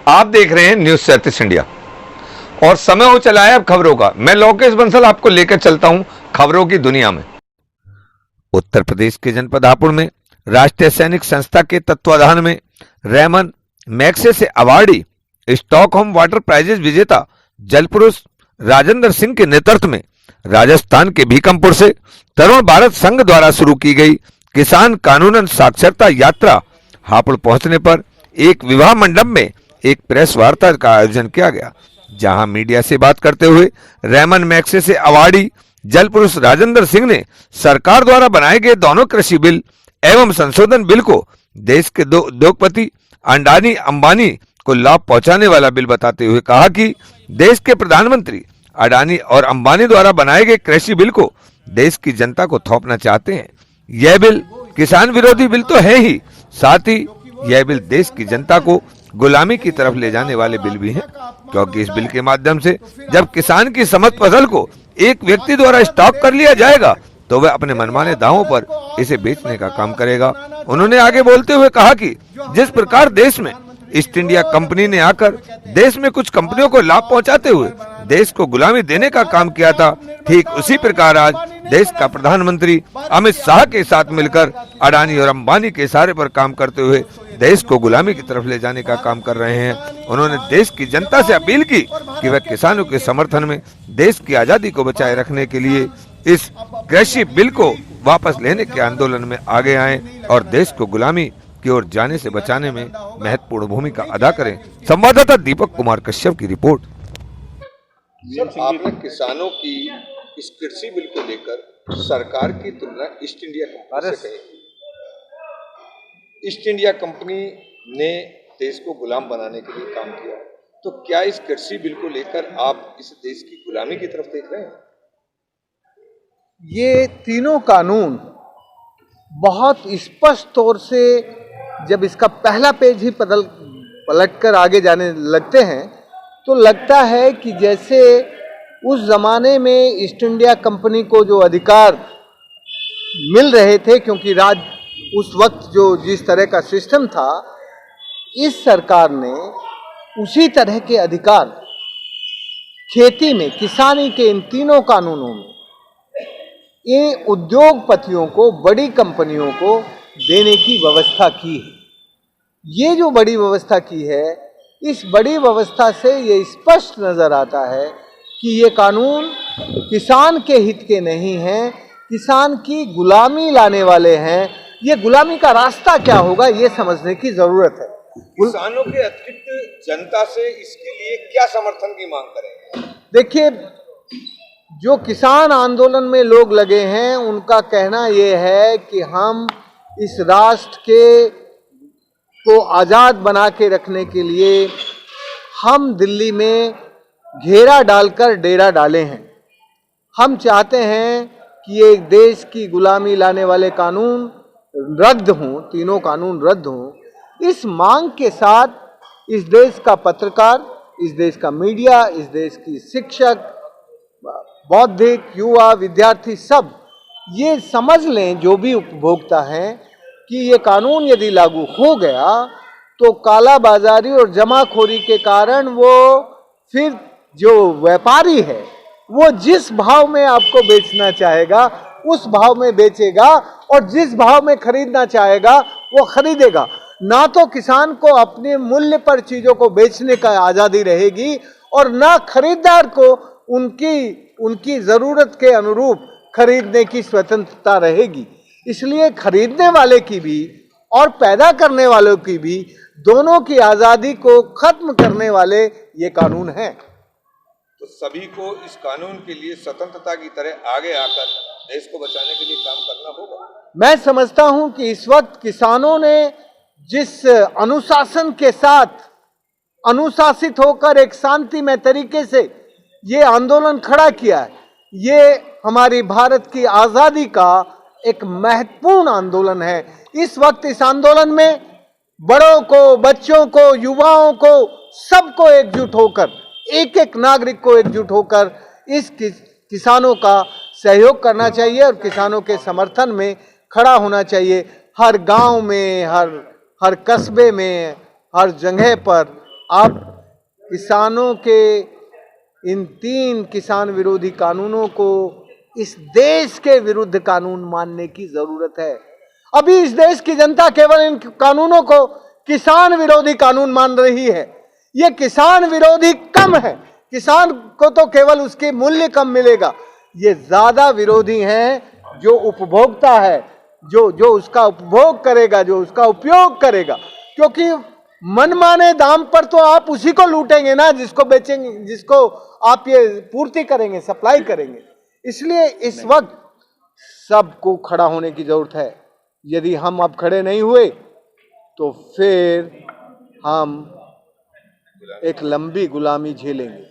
आप देख रहे हैं न्यूज 37 इंडिया और समय हो चला है अब खबरों का। मैं लोकेश बंसल आपको लेकर चलता हूं खबरों की दुनिया में। उत्तर प्रदेश के जनपद हापुड़ में राष्ट्रीय सैनिक संस्था के तत्वाधान में Ramon Magsaysay awardee Stockholm water prizes विजेता जल पुरुष राजेंद्र सिंह के नेतृत्व में राजस्थान के भीकमपुर से तरुण भारत संघ द्वारा शुरू की गई किसान कानूनन साक्षरता यात्रा हापुड़ पहुंचने पर एक विवाह मंडप में एक प्रेस वार्ता का आयोजन किया गया, जहां मीडिया से बात करते हुए रेमन मैग्सेसे अवार्डी जल पुरुष राजेंद्र सिंह ने सरकार द्वारा बनाए गए दोनों कृषि बिल एवं संशोधन बिल को देश के दो उद्योगपति अडानी अंबानी को लाभ पहुंचाने वाला बिल बताते हुए कहा कि देश के प्रधानमंत्री अडानी और अंबानी द्वारा बनाए गए कृषि बिल को देश की जनता को थोपना चाहते हैं। यह बिल किसान विरोधी बिल तो है ही, साथ ही यह बिल देश की जनता को गुलामी की तरफ ले जाने वाले बिल भी हैं, क्योंकि इस बिल के माध्यम से जब किसान की समस्त फसल को एक व्यक्ति द्वारा स्टॉक कर लिया जाएगा तो वह अपने मनमाने दावों पर इसे बेचने का काम करेगा। उन्होंने आगे बोलते हुए कहा कि जिस प्रकार देश में ईस्ट इंडिया कंपनी ने आकर देश में कुछ कंपनियों को लाभ पहुंचाते हुए देश को गुलामी देने का काम किया था, ठीक उसी प्रकार आज देश का प्रधानमंत्री अमित शाह के साथ मिलकर अडानी और अंबानी के इशारे पर काम करते हुए देश को गुलामी की तरफ ले जाने का काम कर रहे हैं। उन्होंने देश की जनता से अपील की कि वह किसानों के समर्थन में देश की आजादी को बचाए रखने के लिए इस कृषि बिल को वापस लेने के आंदोलन में आगे आएं और देश को गुलामी की ओर जाने से बचाने में महत्वपूर्ण भूमिका अदा करें। संवाददाता दीपक कुमार कश्यप की रिपोर्ट। सर, आपने किसानों की इस कृषि बिल को लेकर सरकार की तुलना ईस्ट इंडिया कंपनी से कही। ईस्ट इंडिया कंपनी ने देश को गुलाम बनाने के लिए काम किया, तो क्या इस कृषि बिल को लेकर आप इस देश की गुलामी की तरफ देख रहे हैं? ये तीनों कानून बहुत स्पष्ट तौर से जब इसका पहला पेज ही पलटकर आगे जाने लगते हैं तो लगता है कि जैसे उस जमाने में ईस्ट इंडिया कंपनी को जो अधिकार मिल रहे थे, क्योंकि उस वक्त जो जिस तरह का सिस्टम था, इस सरकार ने उसी तरह के अधिकार खेती में, किसानी के इन तीनों कानूनों में ये उद्योगपतियों को, बड़ी कंपनियों को देने की व्यवस्था की है। ये जो बड़ी व्यवस्था की है, इस बड़ी व्यवस्था से ये स्पष्ट नजर आता है कि ये कानून किसान के हित के नहीं हैं, किसान की गुलामी लाने वाले हैं। ये गुलामी का रास्ता क्या होगा, ये समझने की जरूरत है। किसानों के अतिरिक्त जनता से इसके लिए क्या समर्थन की मांग करेंगे? देखिए, जो किसान आंदोलन में लोग लगे हैं उनका कहना यह है कि हम इस राष्ट्र को आज़ाद बना के रखने के लिए हम दिल्ली में घेरा डालकर डेरा डाले हैं। हम चाहते हैं कि ये देश की गुलामी लाने वाले कानून रद्द हों, तीनों कानून रद्द हों। इस मांग के साथ इस देश का पत्रकार, इस देश का मीडिया, इस देश की शिक्षक, बौद्धिक, युवा, विद्यार्थी सब ये समझ लें, जो भी उपभोक्ता हैं, कि ये कानून यदि लागू हो गया तो काला बाजारी और जमाखोरी के कारण वो फिर जो व्यापारी है वो जिस भाव में आपको बेचना चाहेगा उस भाव में बेचेगा और जिस भाव में खरीदना चाहेगा वो खरीदेगा। ना तो किसान को अपने मूल्य पर चीजों को बेचने का आजादी रहेगी और ना खरीदार को उनकी जरूरत के अनुरूप खरीदने की स्वतंत्रता रहेगी। इसलिए खरीदने वाले की भी और पैदा करने वालों की भी, दोनों की आजादी को खत्म करने वाले ये कानून हैं। तो सभी को इस कानून के लिए स्वतंत्रता की तरह आगे आकर देश को बचाने के लिए काम करना होगा। मैं समझता हूं कि इस वक्त किसानों ने जिस अनुशासन के साथ अनुशासित होकर एक शांतिमय तरीके से ये आंदोलन खड़ा किया है, ये हमारी भारत की आजादी का एक महत्वपूर्ण आंदोलन है। इस वक्त इस आंदोलन में बड़ों को, बच्चों को, युवाओं को, सबको एकजुट होकर, एक एक नागरिक को एकजुट होकर इस किसानों का सहयोग करना चाहिए और किसानों के समर्थन में खड़ा होना चाहिए। हर गांव में, हर कस्बे में, हर जगह पर अब किसानों के इन 3 किसान विरोधी कानूनों को इस देश के विरुद्ध कानून मानने की जरूरत है। अभी इस देश की जनता केवल इन कानूनों को किसान विरोधी कानून मान रही है। ये किसान विरोधी कम है, किसान को तो केवल उसके मूल्य कम मिलेगा। ये ज्यादा विरोधी हैं जो उपभोक्ता है, जो उसका उपभोग करेगा, जो उसका उपयोग करेगा। क्योंकि मनमाने दाम पर तो आप उसी को लूटेंगे ना जिसको बेचेंगे, जिसको आप ये पूर्ति करेंगे, सप्लाई करेंगे। इसलिए इस वक्त सबको खड़ा होने की जरूरत है। यदि हम अब खड़े नहीं हुए तो फिर हम एक लंबी गुलामी झेलेंगे।